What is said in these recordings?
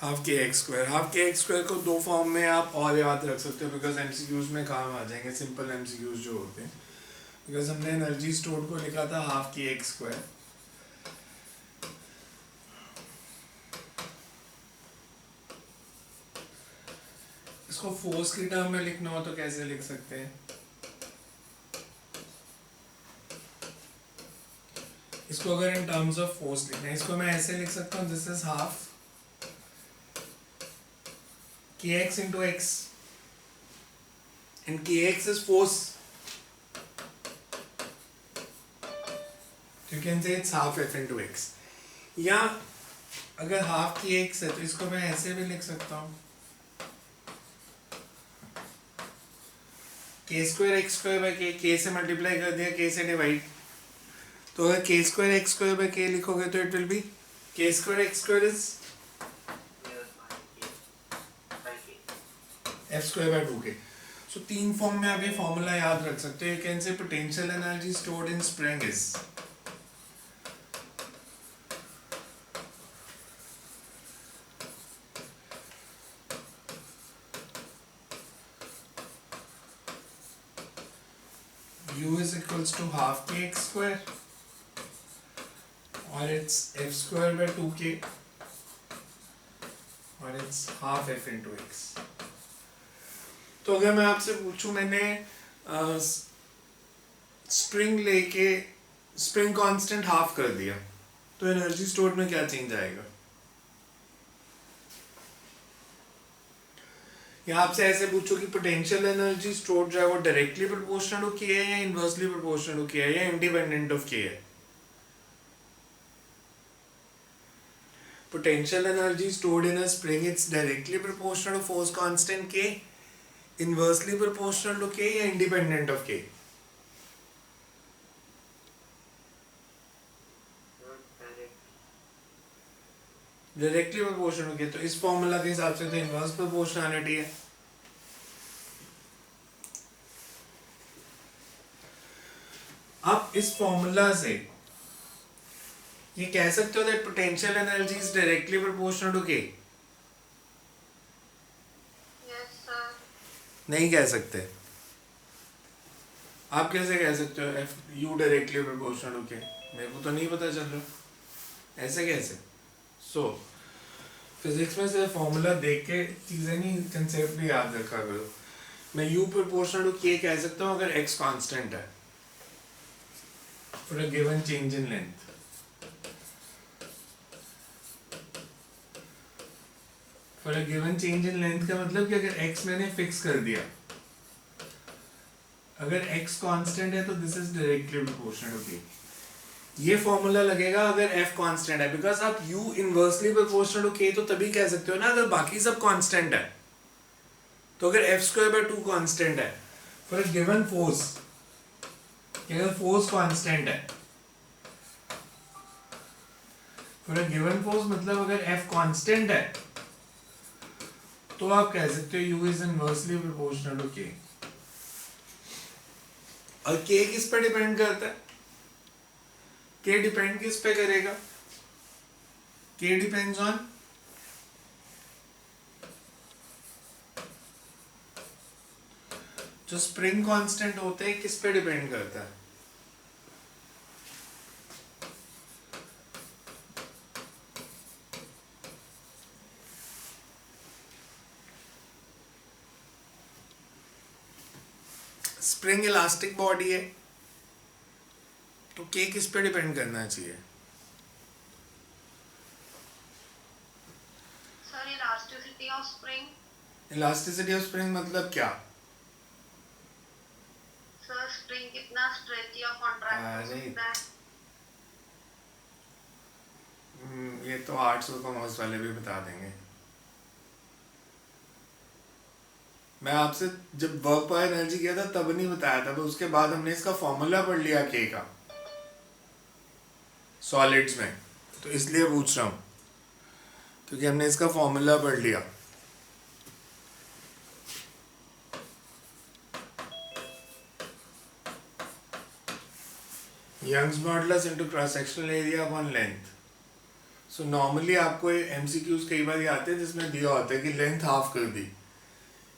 Half के x square को दो फॉर्म में आप और याद रख सकते हो बिकॉज एमसीक्यूज में काम आ जाएंगे, सिंपल एमसीक्यूज जो होते हैं। बिकॉज हमने एनर्जी स्टोर को लिखा था हाफ के एक्स स्क्वायर। इसको फोर्स की टर्म में लिखना हो तो कैसे लिख सकते हैं? इसको अगर इन टर्म्स ऑफ फोर्स लिखना है, इसको मैं ऐसे लिख सकता हूँ, this is half kx into x and kx is force, you can say it's half f into x। या अगर हाफ kx है तो इसको मैं ऐसे भी लिख सकता हूँ, k square x square by k से मल्टीप्लाई कर दिया, k से डिवाइड, तो अगर k square x square by k लिखोगे तो it will be k square x square is f square by 2k। सो तीन फॉर्म में आप ये फॉर्मूला याद रख सकते हो। You can say potential energy stored in spring is u is equals to half kx square और it's f square by 2k और it's half f into x। तो अगर मैं आपसे पूछूं, मैंने स्प्रिंग लेके स्प्रिंग कांस्टेंट हाफ कर दिया, तो एनर्जी स्टोर में क्या चेंज आएगा? या आपसे ऐसे पूछो कि पोटेंशियल एनर्जी स्टोर जो है वो डायरेक्टली प्रोपोर्शनल टू के है या इनवर्सली प्रोपोर्शनल टू के है या इंडिपेंडेंट ऑफ के है? Potential energy stored in a spring, it's directly proportional to force constant K, inversely proportional to K या independent of K? Directly proportional हो गया, तो इस फॉर्मूला के हिसाब से तो इनवर्स प्रोपोर्शनलिटी है। अब इस फॉर्मूला से ये कह सकते हो that potential energy is directly proportional to K? नहीं कह सकते। आप कैसे कह सकते हो F U directly proportional to K? मेरे को तो नहीं पता चल रहा, ऐसे कैसे? सो फिजिक्स में से फॉर्मूला देख के चीज़ें नहीं, कंसेप्ट भी याद रखा करो। मैं u प्रोपोर्शनल टू k कह सकता हूँ अगर x कांस्टेंट है for a given change in length. For a given change in length का मतलब कि अगर x मैंने फिक्स कर दिया, अगर x कांस्टेंट है तो this is directly proportional to k। ये फॉर्मूला लगेगा अगर f कांस्टेंट है, बिकॉज आप u inversely proportional to k तो तभी कह सकते हो ना अगर बाकी सब कांस्टेंट है। तो अगर f स्क्वायर बाय 2 कांस्टेंट है फॉर अ गिवन फोर्स, अगर फोर्स कांस्टेंट है फॉर अ गिवन फोर्स, मतलब अगर f कांस्टेंट है तो आप कह सकते हो u is inversely proportional to k। और k किस पे डिपेंड करता है? k डिपेंड किस पे करेगा? k डिपेंड्स ऑन जो स्प्रिंग कांस्टेंट होते हैं, किस पे डिपेंड करता है? स्प्रिंग इलास्टिक बॉडी है तो k किस पे डिपेंड करना चाहिए? Sir elasticity of spring. Elasticity of spring मतलब क्या? सर स्प्रिंग कितना स्ट्रेच या कॉन्ट्रैक्ट हो सकता है। ये तो आर्ट्स और कॉमर्स वाले भी बता देंगे। मैं आपसे जब वर्क पर एनर्जी किया था तब नहीं बताया था, तो उसके बाद हमने इसका फॉर्मूला पढ़ लिया के का सॉलिड्स में, तो इसलिए पूछ रहा हूँ क्योंकि हमने इसका फॉर्मूला पढ़ लिया। Young's modulus into cross sectional area upon length। So normally आपको एमसीक्यूज कई बार आते हैं जिसमें दिया होता है कि लेंथ हाफ कर दी।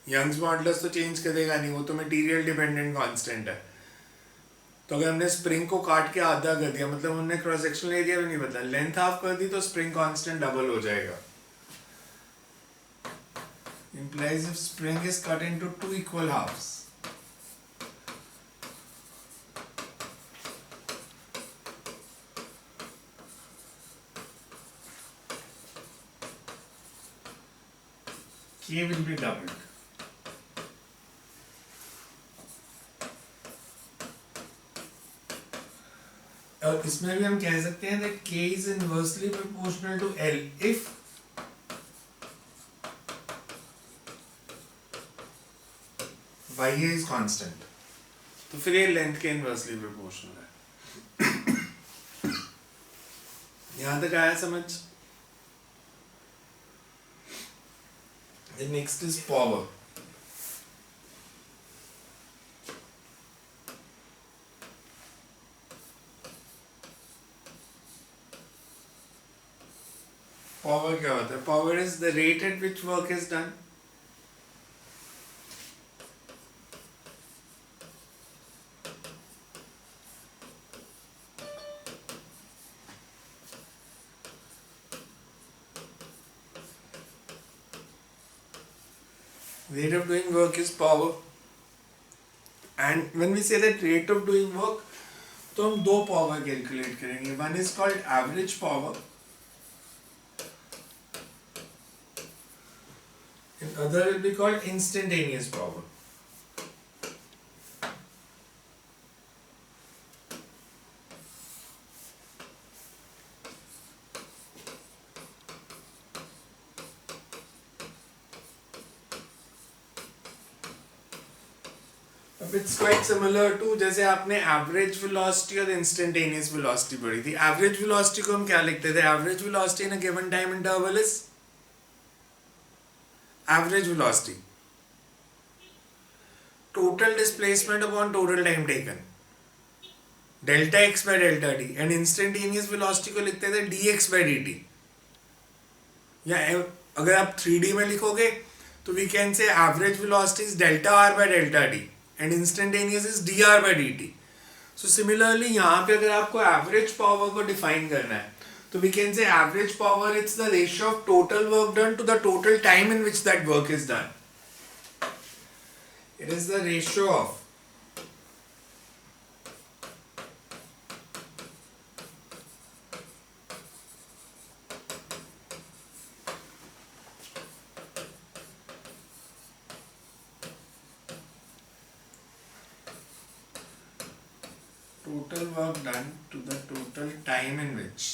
यंग्स मॉडुलस तो चेंज करेगा नहीं, वो तो मटेरियल डिपेंडेंट कांस्टेंट है। तो अगर हमने स्प्रिंग को काट के आधा कर दिया, मतलब हमने क्रॉस सेक्शनल एरिया भी नहीं बदला, लेंथ हाफ कर दी, तो स्प्रिंग कांस्टेंट डबल हो जाएगा। implies if spring is cut into two equal halves, K will be doubled. और इसमें भी हम कह सकते हैं that K is inversely proportional to L if y is constant। तो फिर ये लेंथ के इनवर्सली प्रोपोर्शनल है। यहां तक आया समझ? Next is power. पावर क्या होता है? Power is the rate at which work is done. Rate of doing work is power, and when we say that rate of doing work, तो हम दो पावर कैलकुलेट करेंगे। One is called average power and other will be called instantaneous power। अब it's quite similar to जैसे आपने average velocity और instantaneous velocity पढ़ी थी। एवरेज वेलोसिटी को हम क्या लिखते थे? Average velocity in a given time interval is average velocity total displacement upon total time taken, delta x bye delta T. And instantaneous velocity को लिखते थे D x bye D T. या अगर आप 3D में लिखोगे तो we can say average velocity is delta R by delta T and instantaneous is dr by dt। so similarly यहाँ पे अगर आपको average power को define करना है तो we can say average power it's the ratio of total work done to the total time in which that work is done। it is the ratio of total work done to the total time in which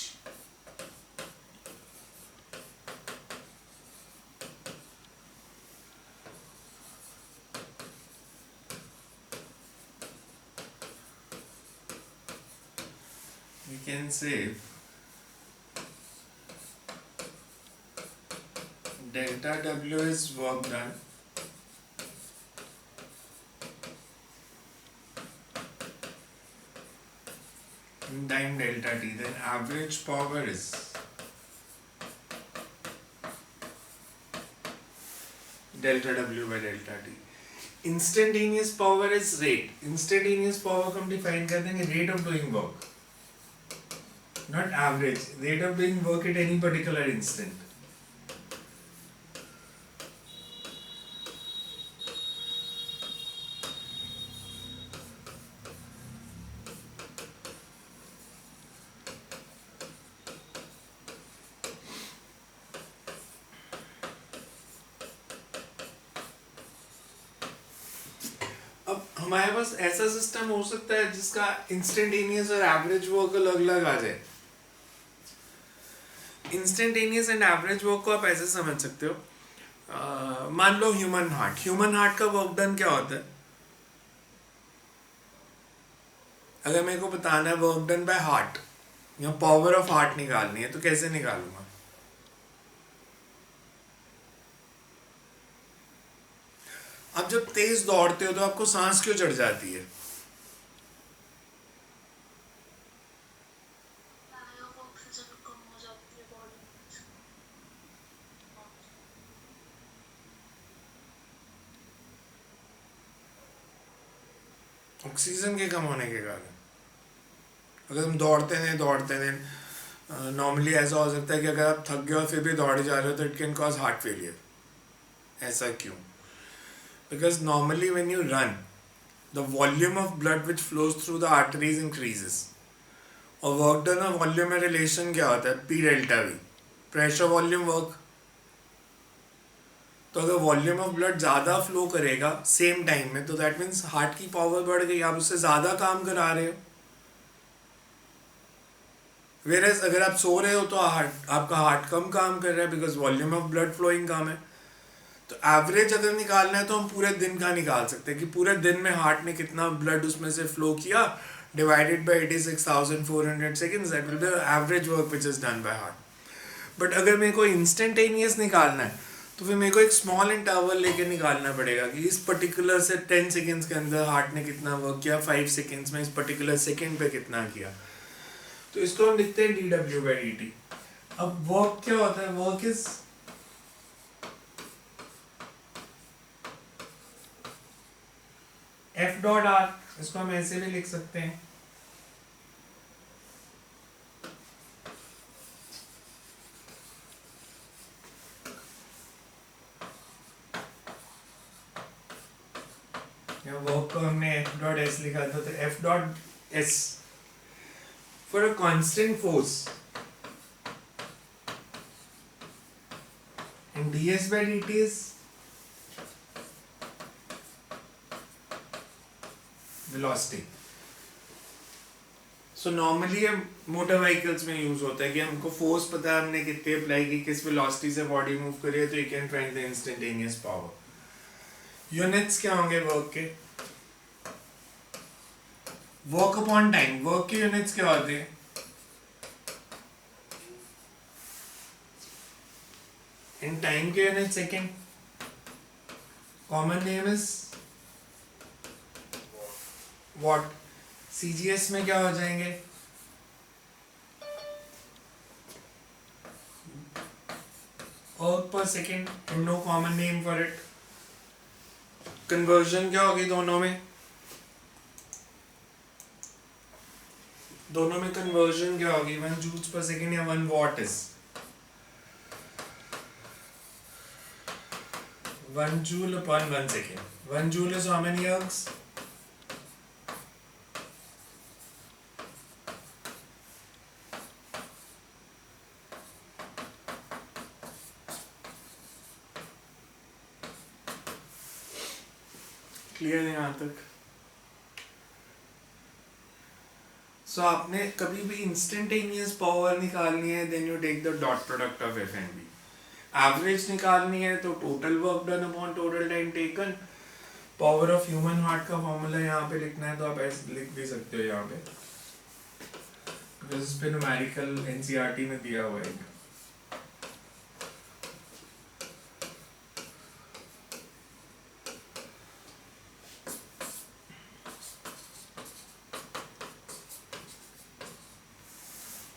we can say delta W is work done in time delta t, then average power is delta W by delta t। instantaneous power is rate। instantaneous power को हम define कर देंगे rate of doing work, not average, rate of doing work at any particular instant। हमारे पास ऐसा system हो सकता है जिसका इंस्टेंटेनियस और एवरेज वर्क अलग अलग आ जाए। इंस्टेंटेनियस एंड एवरेज वर्क को आप ऐसे समझ सकते हो, मान लो ह्यूमन हार्ट का वर्क डन क्या होता है? अगर मेरे को बताना है वर्क डन बाय हार्ट या पावर ऑफ हार्ट निकालनी है तो कैसे निकालूंगा? आप जब तेज दौड़ते हो तो आपको सांस क्यों चढ़ जाती है? ऑक्सीजन के कम होने के कारण। अगर हम दौड़ते हैं नॉर्मली ऐसा हो सकता है कि अगर आप थक गए और फिर भी दौड़े जा रहे हो तो it can cause heart failure. ऐसा क्यों? Because normally when you run the volume of blood which flows through the arteries increases, और वर्क डन और वॉल्यूम में रिलेशन क्या होता है? P delta we, pressure volume work. तो अगर वॉल्यूम ऑफ ब्लड ज़्यादा फ्लो करेगा सेम टाइम में तो दैट मीन्स हार्ट की पावर बढ़ गई, आप उससे ज़्यादा काम करा रहे हो। वेरएज अगर आप सो रहे हो तो आपका हार्ट कम काम कर रहा है because volume of blood flowing कम है। तो एवरेज अगर निकालना है तो हम पूरे दिन का निकाल सकते हैं कि पूरे दिन में हार्ट ने कितना ब्लड उसमें से फ्लो किया, divided by 86,400 seconds, that will be the average work which is done by heart. But अगर मेरे को इंस्टेंटेनियस निकालना है तो फिर मेरे को एक स्मॉल इंटरवल लेके निकालना पड़ेगा कि इस पर्टिकुलर से 10 सेकेंड्स के अंदर हार्ट ने कितना वर्क किया, 5 सेकेंड्स में इस पर्टिकुलर सेकेंड पे कितना किया। तो इसको हम लिखते हैं dw/dt। अब वर्क क्या होता है? वर्क इज F.R, इसको हम ऐसे भी लिख सकते हैं। या वर्क को हमने F.S लिखा था, तो F.S for a constant force and ds/dt is velocity। So normally motor vehicles में यूज होता है कि हमको फोर्स पता है हमने कितनी अप्लाई की, किस वेलोसिटी से बॉडी मूव करी है, तो you can find the instantaneous power. Units क्या होंगे वर्क के? Work upon time. वर्क के यूनिट्स क्या होते हैं? इन टाइम के unit second. Common name is watt. CGS में क्या हो जाएंगे? अर्थ पर second, and no common name for it. Conversion क्या होगी दोनों में? दोनों में कन्वर्जन क्या होगी? 1 जूल्स पर सेकेंड या 1 what is 1 joule upon 1 second। 1 joule is how many ergs? Clear है यहाँ तक? सो आपने कभी भी इंस्टेंटेनियस पावर निकालनी है, then you take the dot product of F and B. Average निकालनी है तो total work done upon total time taken. Power of human heart का फॉर्मूला यहाँ पे लिखना है तो आप ऐसे लिख भी सकते हो यहाँ पे, बिकॉज इस पे न्यूमेरिकल एनसीईआरटी में दिया हुआ है।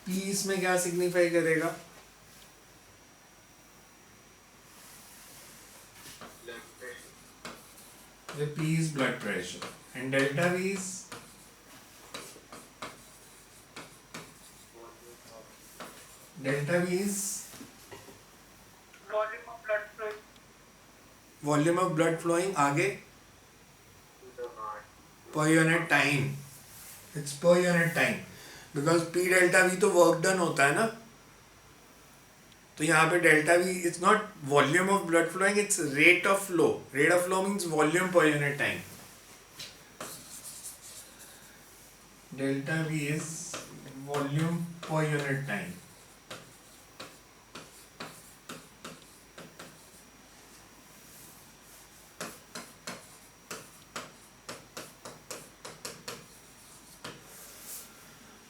पी इसमें क्या सिग्निफाई करेगा? The P is blood pressure and delta V is volume of blood flowing आगे per unit time। It's per unit time because P delta V तो work done होता है ना, तो यहाँ पे delta V it's not volume of blood flowing, it's rate of flow. Rate of flow means volume per unit time. Delta V is volume per unit time.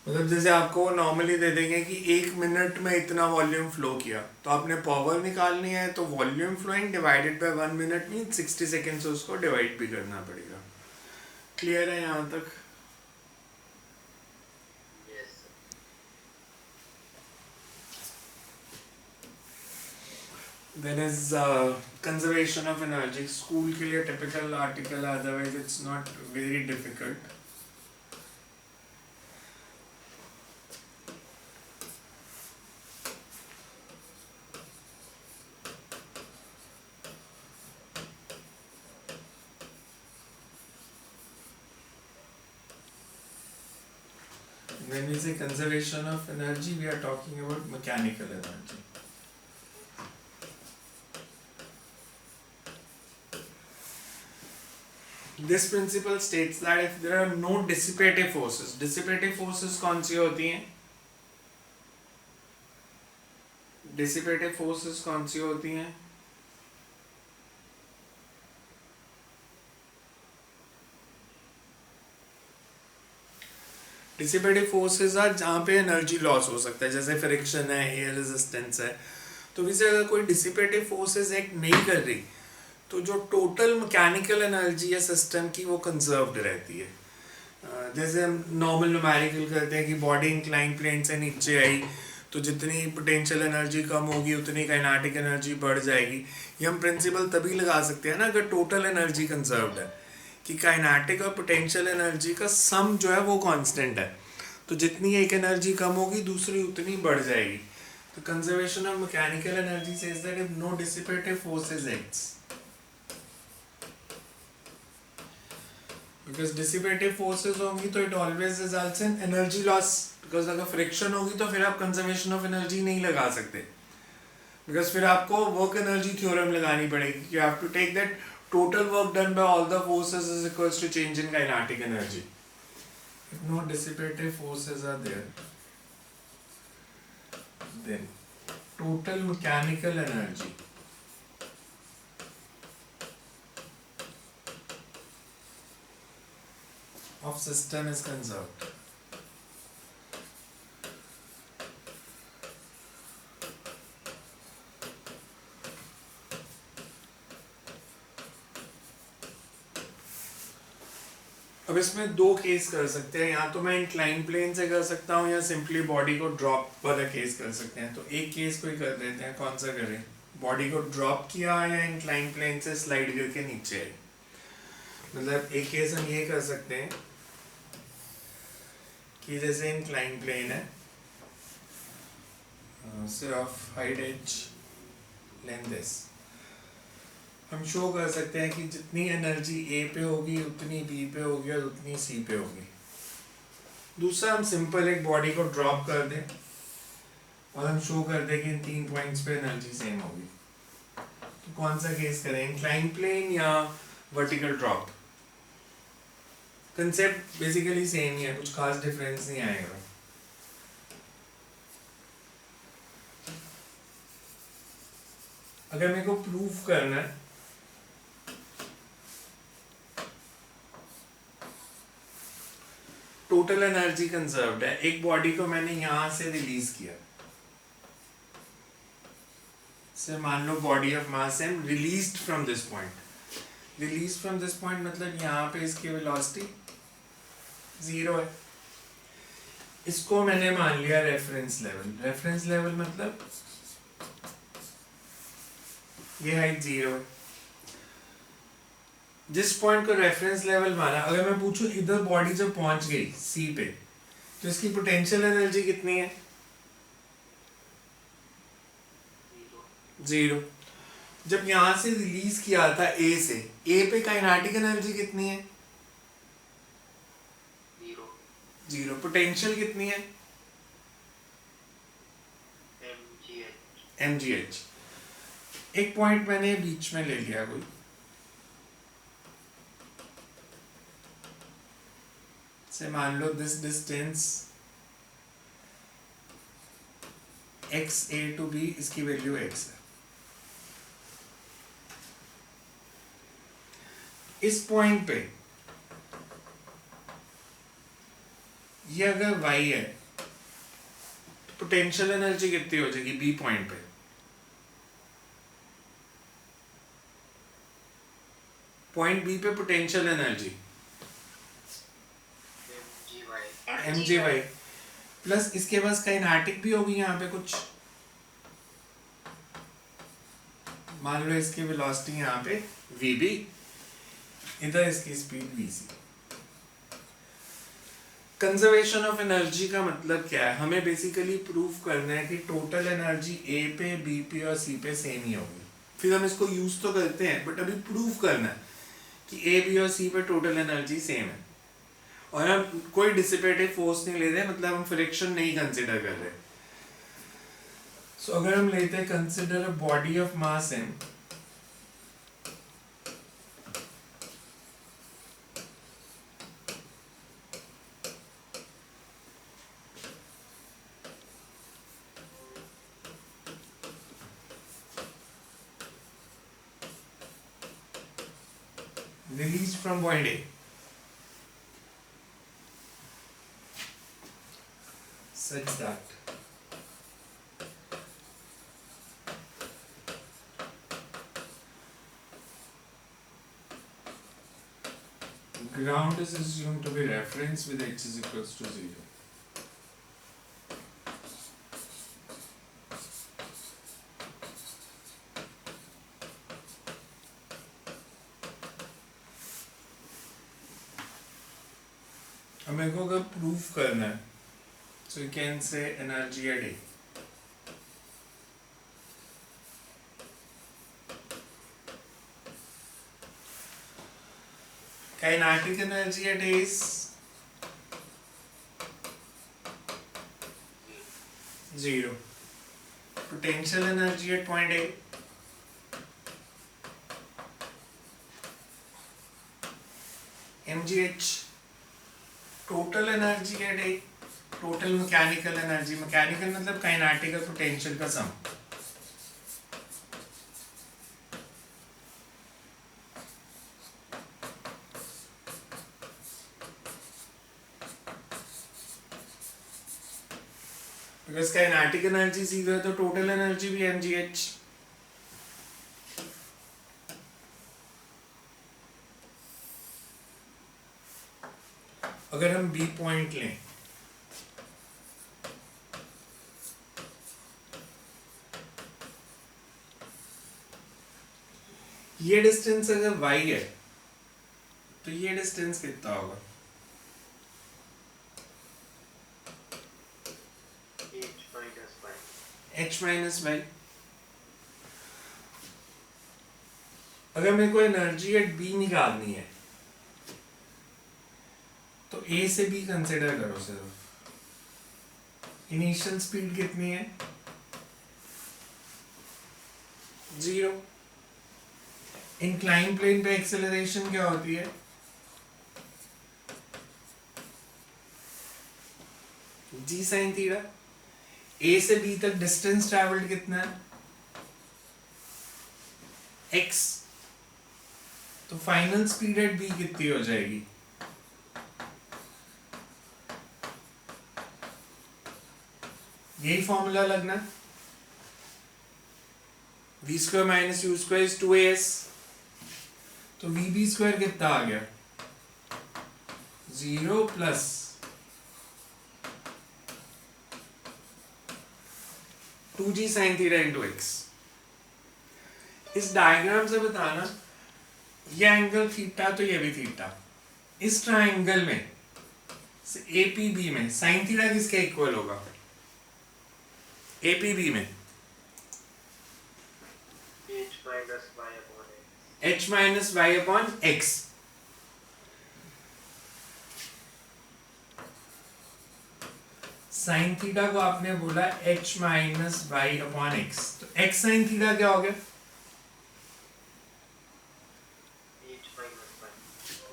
मतलब जैसे आपको नॉर्मली दे देंगे कि 1 मिनट में इतना वॉल्यूम फ्लो किया, तो आपने पावर निकालनी है तो volume flowing divided by 1 minute mean 60 second से उसको डिवाइड भी करना पड़ेगा। क्लियर है यहाँ तक? Then is conservation of energy. School के लिए typical article, otherwise it's not very difficult. When we say conservation of energy, we are talking about mechanical energy. This principle states that if there are no dissipative forces कौन सी होती हैं? Dissipative forces कौन सी होती हैं? Dissipative forces are जहाँ पे energy loss हो सकता है, जैसे फ्रिक्शन है, एयर रेजिस्टेंस है. तो वैसे अगर कोई डिसिपेटिव फोर्सेस एक्ट नहीं कर रही तो जो टोटल मैकेनिकल एनर्जी है सिस्टम की वो कंजर्व्ड रहती है. जैसे हम नॉर्मल न्यूमेरिकल करते हैं कि बॉडी इंक्लाइन प्लेन से नीचे आई तो जितनी पोटेंशियल एनर्जी कम होगी उतनी काइनेटिक एनर्जी बढ़ जाएगी. ये हम प्रिंसिपल तभी लगा सकते हैं ना अगर टोटल एनर्जी कंजर्व्ड है, कि काइनेटिक और पोटेंशियल एनर्जी का सम जो है वो कांस्टेंट है. तो जितनी एक एनर्जी कम होगी दूसरी उतनी बढ़ जाएगी. तो conservation of mechanical energy says that if no dissipative forces acts, because dissipative forces होंगी तो it always results in energy loss. Because अगर फ्रिक्शन होगी तो फिर आप कंजर्वेशन ऑफ एनर्जी नहीं लगा सकते, बिकॉज फिर आपको वर्क एनर्जी थ्योरम लगानी पड़ेगी. You have to take that total work done by all the forces is equals to change in kinetic energy. If no dissipative forces are there, then total mechanical energy of system is conserved. अब इसमें दो case कर सकते हैं, या तो मैं incline plane से कर सकता हूँ या सिंपली बॉडी को ड्रॉप वाला केस कर सकते हैं. तो एक केस कोई कर देते हैं, कौन सा करें? बॉडी को ड्रॉप किया या इंक्लाइन प्लेन से स्लाइड करके नीचे आई. मतलब एक केस हम ये कर सकते हैं कि जैसे इंक्लाइन प्लेन है, सिर्फ हाइट एज लेंथ दिस, हम शो कर सकते हैं कि जितनी एनर्जी ए पे होगी उतनी बी पे होगी और उतनी सी पे होगी. दूसरा हम सिंपल एक बॉडी को ड्रॉप कर दें और हम शो कर दें कि इन 3 पॉइंट्स पे एनर्जी सेम होगी. तो कौन सा केस करें, इंक्लाइन प्लेन या vertical drop? Concept basically same ही है, कुछ खास डिफरेंस नहीं आएगा. अगर मेरे को प्रूफ करना है टोटल एनर्जी कंजर्व्ड है, एक बॉडी को मैंने यहां से रिलीज किया, से मान लो body of mass M released from this point. Release from this point मतलब यहाँ पे इसकी वेलोसिटी 0 है. इसको मैंने मान लिया रेफरेंस लेवल. रेफरेंस लेवल मतलब ये हाइट 0 है. जिस पॉइंट को रेफरेंस लेवल माना, अगर मैं पूछूं इधर बॉडी जब पहुंच गई सी पे तो इसकी पोटेंशियल एनर्जी कितनी है? 0. जब यहां से रिलीज किया था ए से, ए पे काइनेटिक एनर्जी कितनी है? 0. पोटेंशियल कितनी है? mgh. एक पॉइंट मैंने बीच में ले लिया कोई, से मान लो this distance x a to b, इसकी वैल्यू x है. इस पॉइंट पे ये अगर y है तो पोटेंशियल एनर्जी कितनी हो जाएगी b पॉइंट पे? पॉइंट b पे पोटेंशियल एनर्जी mgy प्लस इसके पास काइनेटिक भी होगी यहाँ पे कुछ, मान लो इसकी वेलोसिटी यहाँ पे vb, इधर इसकी speed vc। Conservation of energy का मतलब क्या है? हमें बेसिकली प्रूफ करना है कि टोटल एनर्जी ए पे, बी पे और सी पे सेम ही होगी। फिर हम इसको यूज तो करते हैं, बट अभी प्रूफ करना है कि ए, बी और सी पे टोटल एनर्जी सेम है। और हम कोई डिसिपेटिव फोर्स नहीं ले रहे, मतलब हम फ्रिक्शन नहीं कंसिडर कर रहे। सो अगर हम लेते हैं consider a body of mass M, released from point A, such that ground is assumed to be reference with h is equals to 0. अब मेरे को अगर प्रूफ करना है, so you can say energy at A. Kinetic energy at A is 0. Potential energy at point A mgh. Total energy eight A, total mechanical energy, mechanical मतलब kinetic और potential का सम। Because kinetic energy zero है तो total energy भी mgh। अगर हम B point लें, ये डिस्टेंस अगर y है तो ये डिस्टेंस कितना होगा? h minus y। अगर मेरे को एनर्जी एट b निकालनी है तो A से B कंसिडर करो सिर्फ। इनिशियल स्पीड कितनी है? 0। इंक्लाइन प्लेन पे एक्सेलरेशन क्या होती है? g sin theta. A से B तक डिस्टेंस ट्रैवल्ड कितना है? x। तो फाइनल स्पीड एट B कितनी हो जाएगी? यही फॉर्मूला लगना, v square minus you square is 2as। तो vb स्क्वायर कितना आ गया? 0 plus 2g sin theta into x. इस डायग्राम से बताना, ये एंगल थीटा तो ये भी थीटा। इस ट्राइंगल में APB में sin थीटा किसके इक्वल होगा? APB में h minus y upon x। Sine theta को आपने बोला h minus y upon x, तो x साइन थीटा क्या हो गया?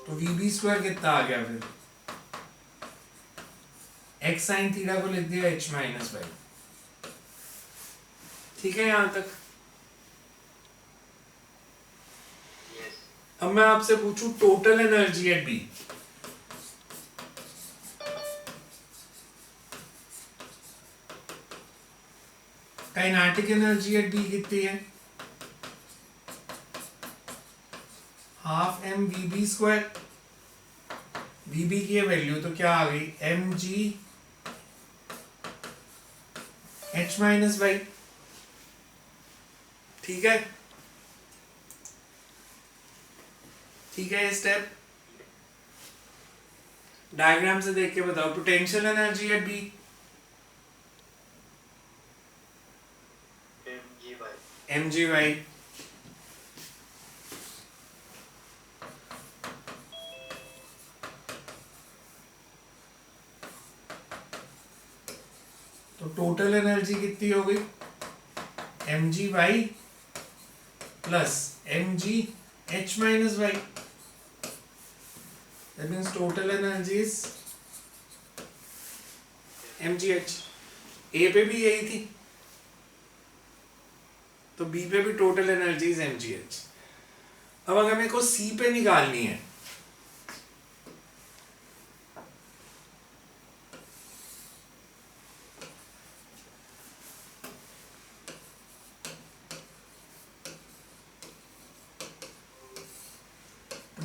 तो vb स्क्वायर कितना आ गया? फिर x साइन थीटा को लिख दिया h माइनस y। ठीक है यहां तक? अब मैं आपसे पूछूं total energy at B. Kinetic energy at B कितनी है? Half m v B square. V b की वैल्यू तो क्या आ गई? M g h minus y. ठीक है, ठीक है ये स्टेप? डायग्राम से देख के बताओ potential energy at B. mg/. तो टोटल एनर्जी कितनी हो गई? mg/, plus mg(h-y). That means total energy is mgh. A पे भी यही थी, तो B पे भी टोटल एनर्जी इज mgh. अब अगर मेरे को C पे निकालनी है,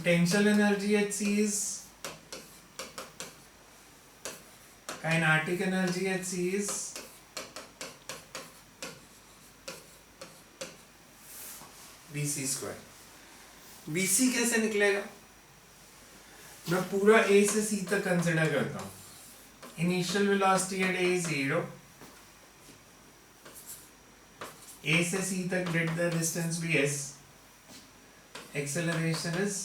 potential energy at C is, kinetic energy at C is bc square. bc कैसे निकलेगा? मैं पूरा A से C तक कंसिडर करता हूँ. Initial velocity at A is 0. A से C तक let the distance be s. Acceleration is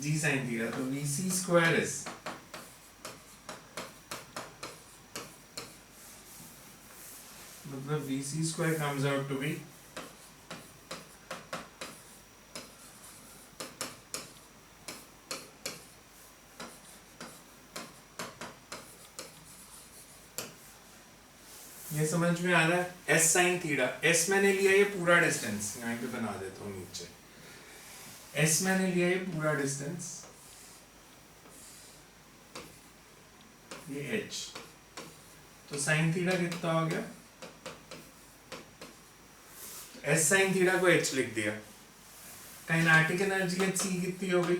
g sin theta. तो vc square is मतलब vc square comes out to be ये समझ में आ रहा है? s sin theta. s मैंने लिया ये पूरा डिस्टेंस, यहाँ पे बना देता हूँ नीचे. s मैंने लिया ये पूरा डिस्टेंस, ये h. तो sin थीटा कितना हो गया? s sin थीटा को h लिख दिया. काइनेटिक एनर्जी एट c कितनी हो गई?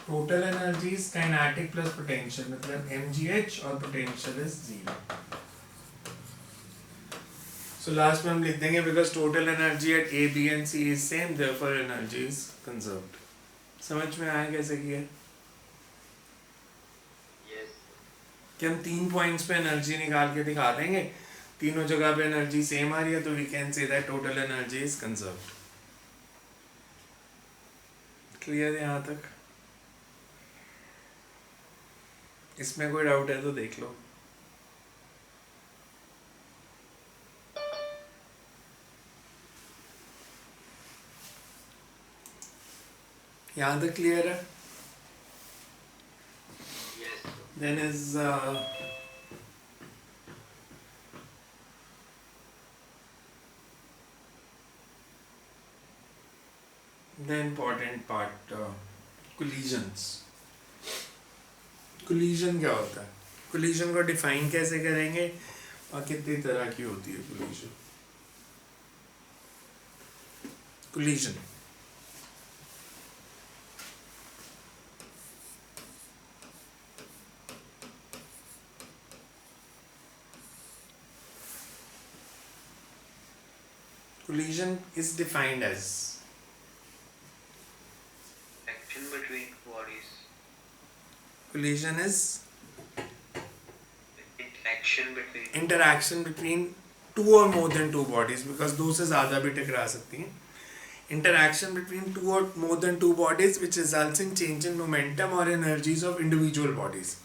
Total energy is kinetic plus potential, मतलब mgh और पोटेंशियल इज 0. सो लास्ट में हम लिख देंगे because total energy eight A, B and C is same, therefore energy is conserved. समझ में आया कैसे किया? कि हम 3 पॉइंट्स पे एनर्जी निकाल के दिखा देंगे, तीनों जगह पे एनर्जी सेम आ रही है, तो we can say that total energy is conserved. Clear है यहाँ तक? इसमें कोई डाउट है तो देख लो. यहाँ तक क्लियर है? Then is the important part, collisions. collision क्या होता है? collision को डिफाइन कैसे करेंगे और कितनी तरह की होती है collision? collision collision is defined as action between bodies. collision is Interaction interaction between between two or more than two bodies, because दो से ज़्यादा भी टकरा सकती हैं. interaction between two or more than two bodies which results in change in momentum or energies of individual bodies.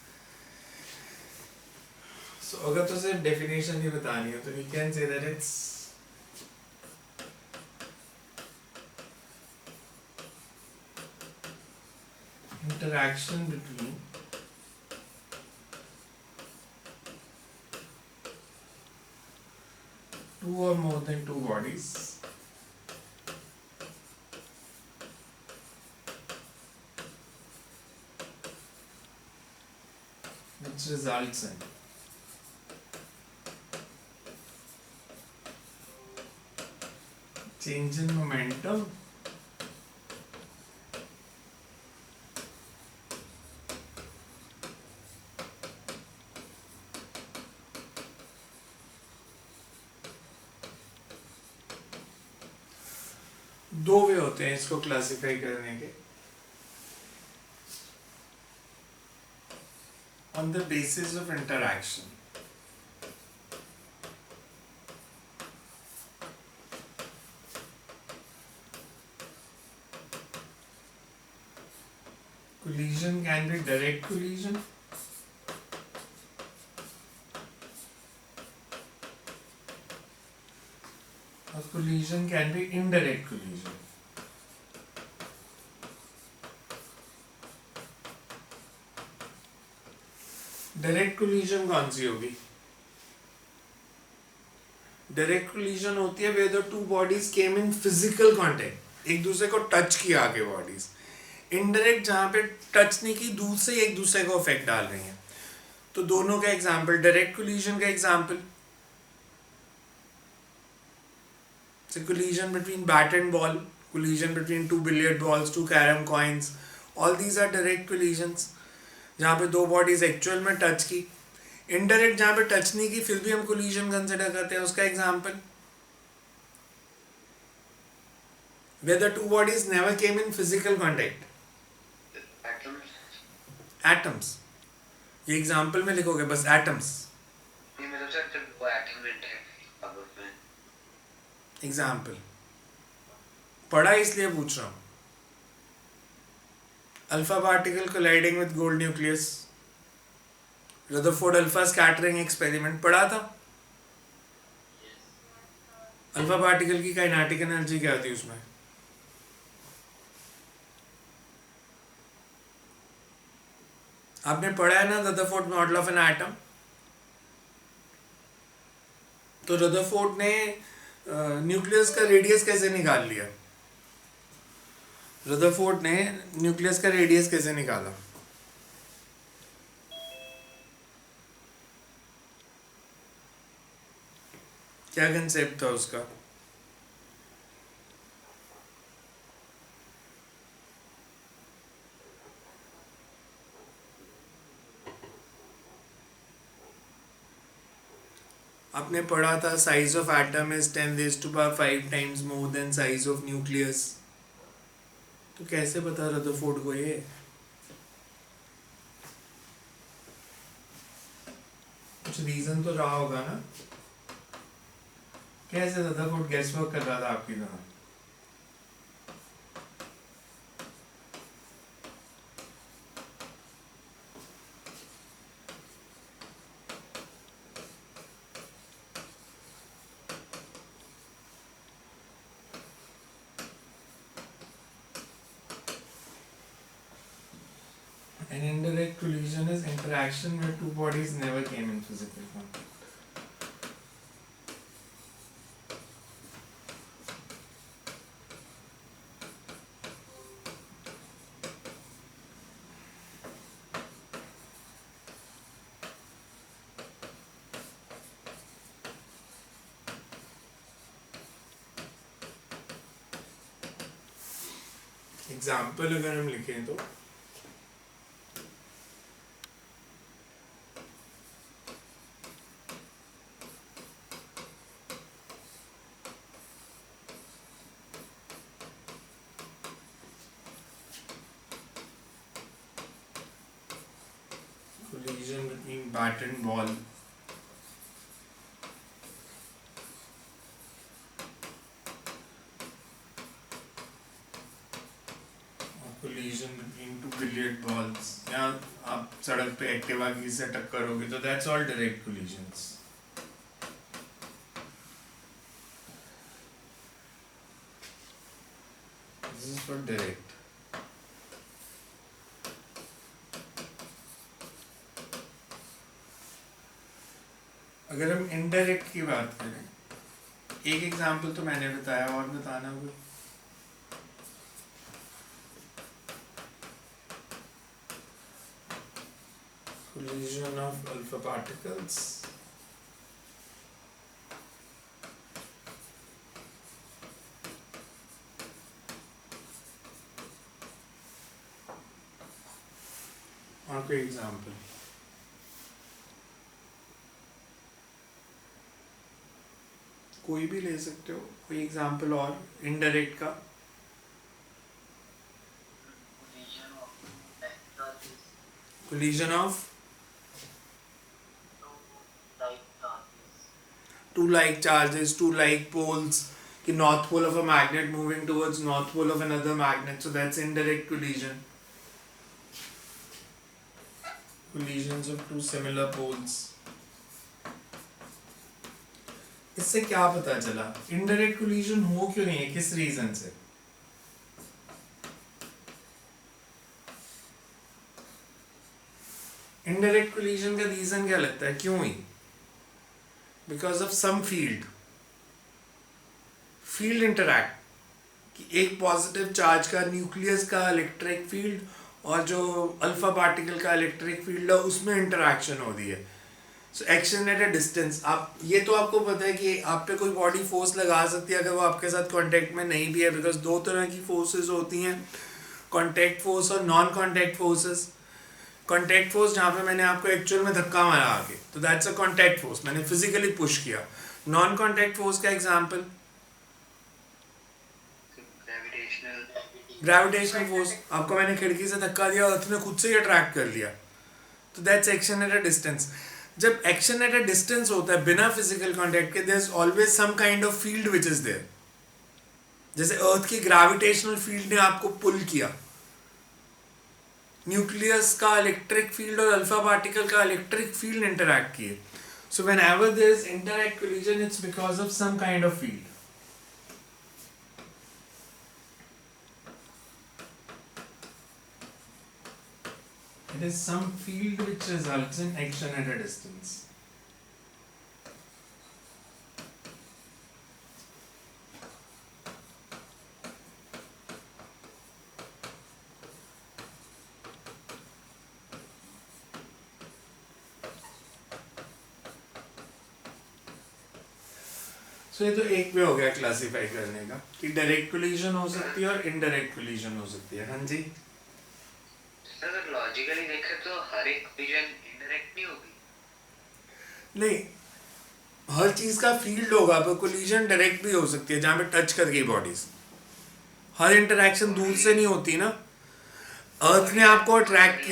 So अगर तो सिर्फ definition ही बतानी है तो we can say that it's interaction between two or more than two bodies which results in change in momentum दो वे होते हैं इसको क्लासिफाई करने के, on the basis of interaction. Collision can be direct collision, or collision can be indirect collision. Direct collision कौन सी होगी? Direct collision होती है where the two bodies came in physical contact, एक दूसरे को टच किया आगे बॉडीज। इनडायरेक्ट जहां पे टच नहीं की, दूर से एक दूसरे को इफेक्ट डाल रही हैं। तो दोनों का एग्जांपल, डायरेक्ट कोलिजन का example collision between bat and ball, collision between two billiard balls, two carom coins, all these are direct collisions, जहाँ पे दो बॉडीज एक्चुअल में टच की। इनडायरेक्ट जहाँ पे टच नहीं की फिर भी हम collision कंसिडर करते हैं। उसका example, where the two bodies never came in physical contact, atoms। ये एग्जांपल में लिखोगे बस atoms। एग्जाम्पल पढ़ा इसलिए पूछ रहा हूँ। Alpha particle colliding with gold nucleus, Rutherford alpha scattering experiment पढ़ा था। अल्फा पार्टिकल की काइनेटिक एनर्जी क्या होती है उसमें? आपने पढ़ा है ना Rutherford model of an atom. तो रदरफोर्ड ने न्यूक्लियस का रेडियस कैसे निकाल लिया? रदरफोर्ड ने न्यूक्लियस का रेडियस कैसे निकाला? क्या कंसेप्ट था उसका? आपने पढ़ा था size of atom is 10⁵ times more than size of nucleus. तो कैसे पता रदरफोर्ड को ये? कुछ रीजन तो रहा होगा ना। कैसे रदरफोर्ड गेस वर्क कर रहा था आपकी तरह? An indirect collision is interaction where two bodies never came in physical contact. Example अगर हम लिखें तो collision between bat and ball, or collision between two billiard balls, या आप सड़क पे एक्टिवा की से टक्कर होगी तो that's all direct collisions. This is for direct. अगर हम इनडायरेक्ट की बात करें, एक एग्जांपल तो मैंने बताया, और बताना कोई। Collision of alpha particles, और कोई एग्जांपल? कोई भी ले सकते हो, कोई एग्जांपल और इनडायरेक्ट का। Collision of two like charges. two like charges, two like poles. The north pole of a magnet moving towards north pole of another magnet. So that's indirect collision. Collisions of two similar poles. इससे क्या पता चला indirect collision हो क्यों नहीं है, किस reason से? इनडायरेक्ट कोलिजन का रीजन क्या लगता है, क्यों हुई? Because of some field interact, कि एक पॉजिटिव चार्ज का न्यूक्लियस का इलेक्ट्रिक फील्ड और जो अल्फा पार्टिकल का इलेक्ट्रिक फील्ड है उसमें इंटरैक्शन हो रही है. So action at a distance. आप ये तो आपको पता है कि आप पे कोई बॉडी फोर्स लगा सकती है अगर वो आपके साथ कांटेक्ट में नहीं भी है, बिकॉज दो तरह की फोर्सेस होती हैं, कांटेक्ट फोर्स और non contact forces. Contact force जहाँ पे मैंने आपको एक्चुअल में धक्का मारा आगे, तो दैट्स अ कांटेक्ट फोर्स, मैंने फिजिकली पुश किया. नॉन कांटेक्ट फोर्स का एग्जांपल ग्रेविटेशनल फोर्स. आपको मैंने खिड़की से धक्का दिया, अर्थ ने खुद से ही अट्रैक्ट कर लिया, तो that's action at a distance. जब एक्शन एट अ डिस्टेंस होता है बिना फिजिकल कांटेक्ट के, there is always some kind of field which is there. जैसे अर्थ की ग्रेविटेशनल फील्ड ने आपको पुल किया, न्यूक्लियस का इलेक्ट्रिक फील्ड और अल्फा पार्टिकल का इलेक्ट्रिक फील्ड इंटरैक्ट किए. So whenever there is interact collision, it's because of some kind of field. It is some field which results in action at a distance. So ये तो एक वे हो गया classify करने का कि डायरेक्ट कोलिजन हो सकती है और इनडायरेक्ट कोलिजन हो सकती है. हाँ जी. अगर लॉजिकली देखें तो हर एक कोलिजन इनडायरेक्ट नहीं होगी. नहीं, हर चीज का फील्ड होगा, पर कोलिजन डायरेक्ट भी हो सकती है जहां पे टच कर गई बॉडीज. हर इंटरैक्शन दूर से नहीं होती ना. अर्थ ने आपको अट्रैक्ट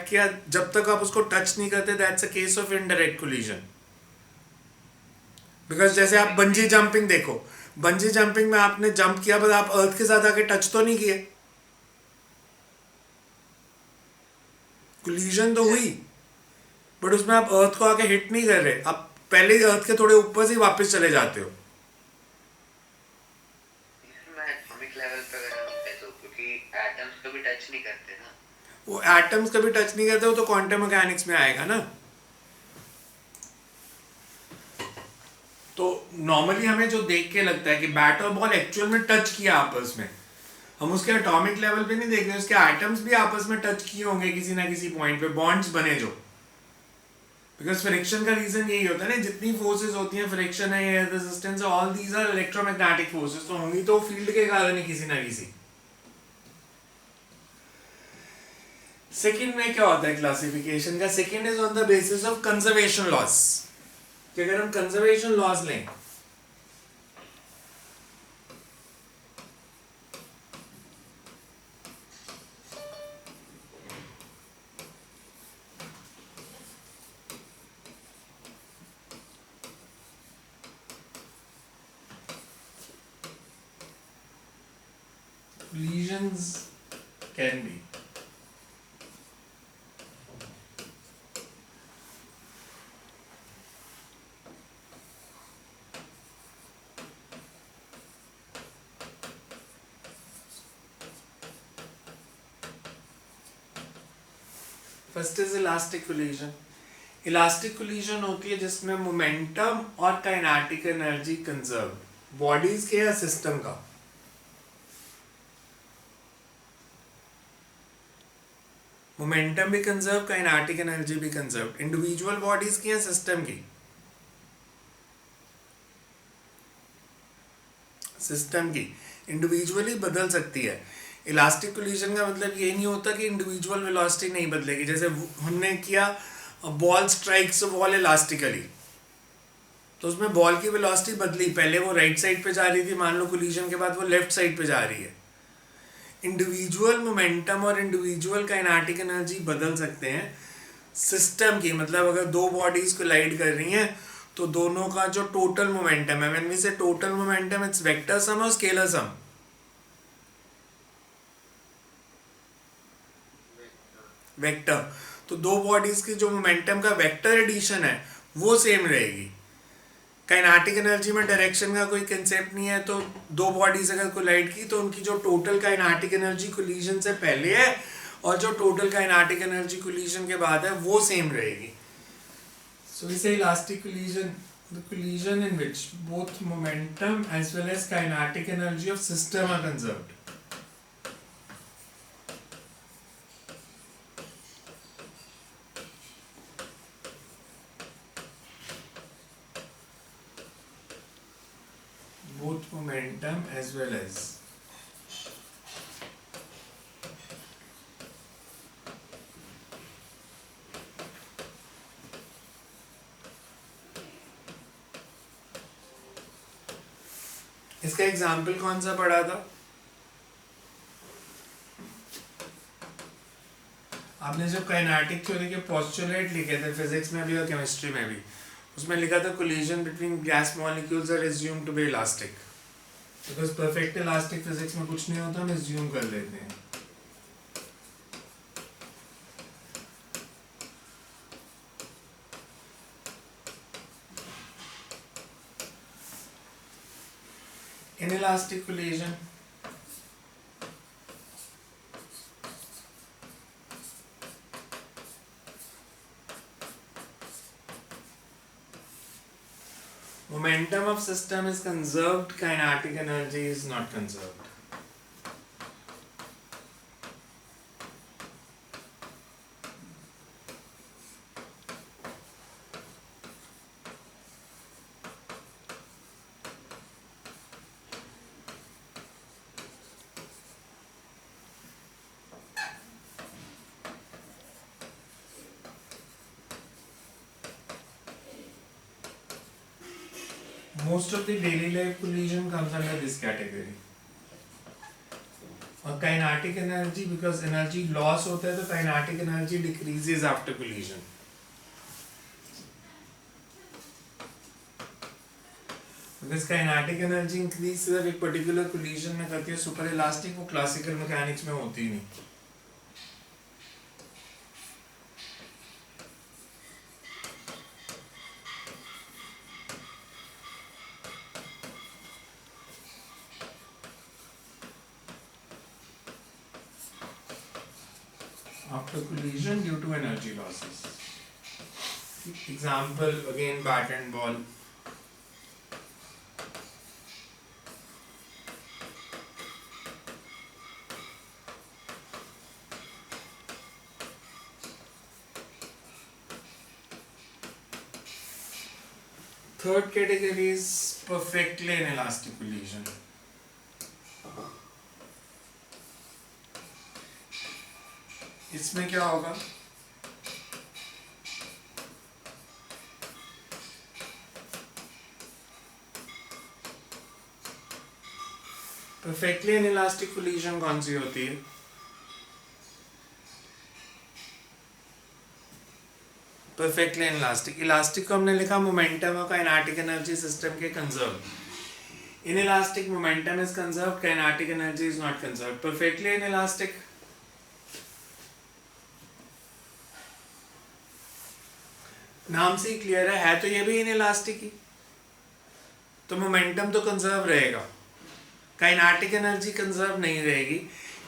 किया, जब तक आप उसको टच नहीं करते, that's a case of indirect collision. Because जैसे आप बंजी जंपिंग देखो, बंजी जंपिंग में आपने जंप किया, पर आप अर्थ के साथ आके टच तो नहीं किए. कोलिजन तो हुई, बट उसमें आप अर्थ को आके हिट नहीं कर रहे, आप पहले ही अर्थ के थोड़े ऊपर से वापस चले जाते हो. मैं एटॉमिक लेवल पे अगर हम देखें तो, क्योंकि एटम्स कभी टच नहीं करते ना. वो एटम्स कभी टच नहीं करते, वो तो क्वांटम मैकेनिक्स में आएगा ना. तो नॉर्मली हमें जो देख के लगता है कि बैट और बॉल एक्चुअल में टच किया आपस में, हम उसके एटॉमिक लेवल पे नहीं देख रहे, उसके एटम्स भी आपस में टच किए होंगे किसी ना किसी पॉइंट पे, बॉन्ड्स बने जो. बिकॉज फ्रिक्शन का रीजन यही होता है ना, जितनी फोर्सेस होती हैं, फ्रिक्शन है, air resistance, all these are electromagnetic forces, तो होंगी तो फील्ड के कारण ही किसी ना किसी. सेकंड में क्या होता है क्लासिफिकेशन का? Second is on the basis of conservation loss. कि अगर हम कंजर्वेशन लॉस लें, lesions can be first is elastic collision. Elastic collision होती है जिसमें मोमेंटम और काइनेटिक एनर्जी कंजर्व, बॉडीज के या सिस्टम का. मोमेंटम भी कंजर्व, काइनेटिक एनर्जी भी कंजर्व, इंडिविजुअल बॉडीज की या सिस्टम की? सिस्टम की. इंडिविजुअली बदल सकती है. इलास्टिक कोलिजन का मतलब ये नहीं होता कि इंडिविजुअल वेलोसिटी नहीं बदलेगी. जैसे हमने किया बॉल स्ट्राइक्स बॉल इलास्टिकली, तो उसमें बॉल की वेलोसिटी बदली, पहले वो राइट साइड पे जा रही थी, मान लो कोलिजन के बाद वो लेफ्ट साइड पे जा रही है. इंडिविजुअल मोमेंटम और इंडिविजुअल काइनेटिक एनर्जी बदल सकते हैं सिस्टम की, मतलब अगर दो बॉडीज कोलाइड कर रही हैं तो दोनों का जो टोटल मोमेंटम है, व्हेन वी से total momentum it's vector sum और स्केलर सम। वेक्टर, तो दो बॉडीज की जो मोमेंटम का वेक्टर एडिशन है वो सेम रहेगी। काइनेटिक एनर्जी में डायरेक्शन का कोई कंसेप्ट नहीं है, तो दो बॉडीज अगर कोलाइड की तो उनकी जो टोटल काइनेटिक एनर्जी कोलिजन से पहले है और जो टोटल काइनेटिक एनर्जी कोलिजन के बाद है वो सेम रहेगी। So we say elastic collision, the collision in which both momentum as well as kinetic energy of system are conserved. Both momentum as well as इसका एग्जाम्पल कौन सा पढ़ा था आपने? जब काइनेटिक थ्योरी के पोस्टुलेट लिखे थे फिजिक्स में भी और केमिस्ट्री में भी, उसमें लिखा था collision between gas molecules are assumed to be elastic because perfect elastic physics में कुछ नहीं होता, हम assume कर लेते हैं। Inelastic collision momentum of system is conserved, kinetic energy is not conserved. Most of the daily life collision comes under this category. और kinetic energy, because energy loss होता है तो kinetic energy decreases after collision. Because kinetic energy increase सिर्फ एक particular collision में करती है, super elastic वो classical mechanics में होती ही नहीं। After collision due to energy losses. Example again, bat and ball. Third category is perfectly inelastic collision. इसमें क्या होगा? परफेक्टली इनइलास्टिक कोलिजन कौन सी होती है? परफेक्टली इनइलास्टिक, इलास्टिक को हमने लिखा मोमेंटम और काइनेटिक एनर्जी सिस्टम के conserve. Inelastic momentum is conserve, kinetic energy is not conserve. Perfectly inelastic नाम से ही क्लियर है तो ये भी इनइलास्टिक ही, तो मोमेंटम तो कंजर्व रहेगा, काइनेटिक एनर्जी कंजर्व नहीं रहेगी।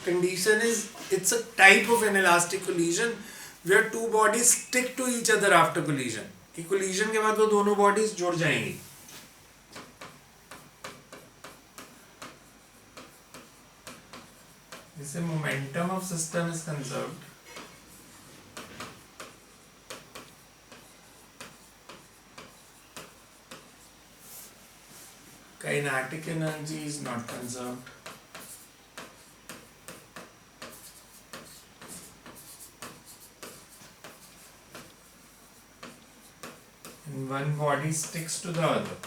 Condition is it's a type of inelastic collision where two bodies stick to each other after collision, कि कोलिजन के बाद वो दोनों बॉडीज जुड़ जाएंगी। जैसे momentum of system is conserved, kinetic energy is not conserved. And one body sticks to the other.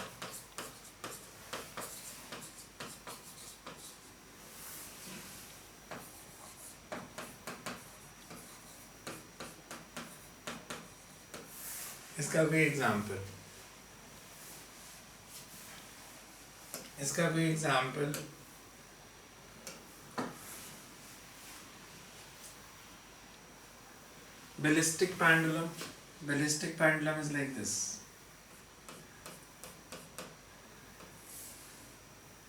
इसका कोई एग्जाम्पल, इसका कोई example? ballistic pendulum, ballistic pendulum is like this.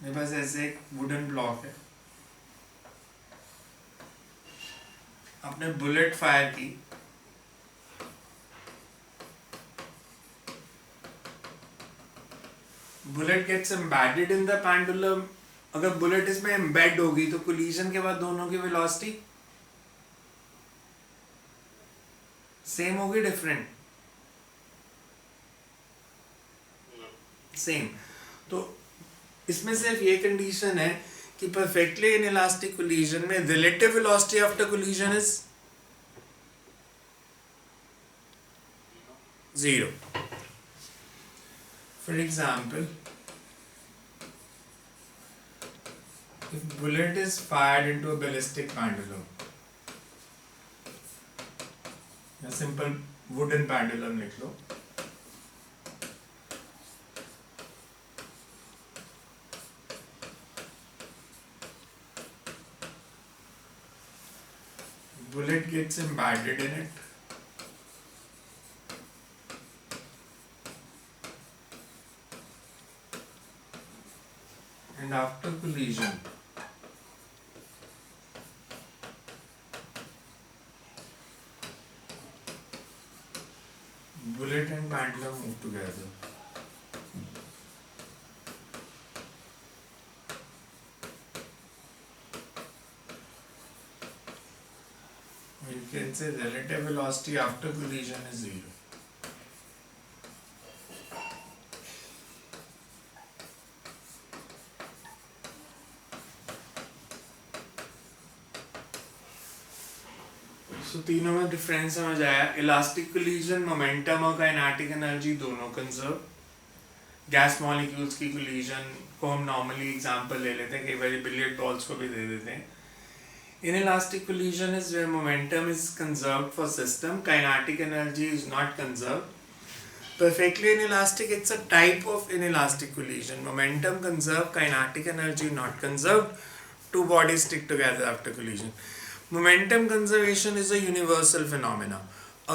मेरे पास ऐसे एक वुडन ब्लॉक है, आपने बुलेट फायर की, bullet gets embedded in the pendulum. अगर बुलेट इसमें एम्बेड होगी तो कोलिजन के बाद दोनों की वेलोसिटी सेम होगी, डिफरेंट? सेम. तो इसमें सिर्फ ये कंडीशन है कि परफेक्टली इनइलास्टिक कोलिजन में relative velocity after collision is 0. For example, if bullet is fired into a ballistic pendulum, a simple wooden pendulum लिख लो, bullet gets embedded in it. And after collision, bullet and pendulum move together. You can say relative velocity after collision is 0. So तीनों में difference समझ आया. Elastic collision momentum और kinetic energy दोनों conserve. Gas molecules की collision को हम normally example ले लेते हैं, कई बार बिलियर्ड बॉल्स को भी दे देते हैं. Inelastic collision is where momentum is conserved for system, kinetic energy is not conserved. Perfectly inelastic, it's a type of inelastic collision. Momentum conserved, kinetic energy not conserved. Two bodies stick together after collision. Momentum conservation is a universal phenomena.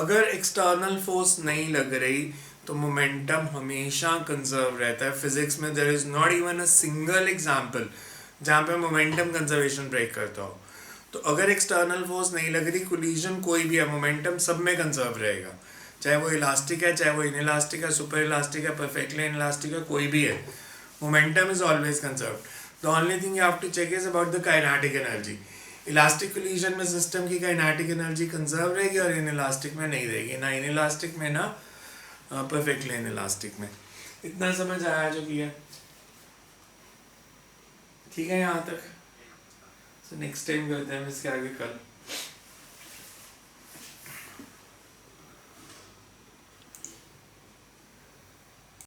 अगर external force नहीं लग रही तो momentum हमेशा conserve रहता है. Physics में there is not even a single example जहाँ पे momentum conservation break करता हो. तो अगर एक्सटर्नल फोर्स नहीं लग रही, कोलिजन कोई भी है, मोमेंटम सब में कंजर्व रहेगा, चाहे वो इलास्टिक है, चाहे वो इनइलास्टिक है, सुपर इलास्टिक है, परफेक्टली इनइलास्टिक है, कोई भी है, momentum is always conserve. The only thing you have to check is about the kinetic energy. Elastic collision में सिस्टम की काइनेटिक एनर्जी कंजर्व रहेगी और इनइलास्टिक में नहीं रहेगी, ना इनइलास्टिक में ना परफेक्टली इनइलास्टिक में. इतना समझ आया जो किया? ठीक है यहाँ तक. So next time करते हैं इसके आगे कल.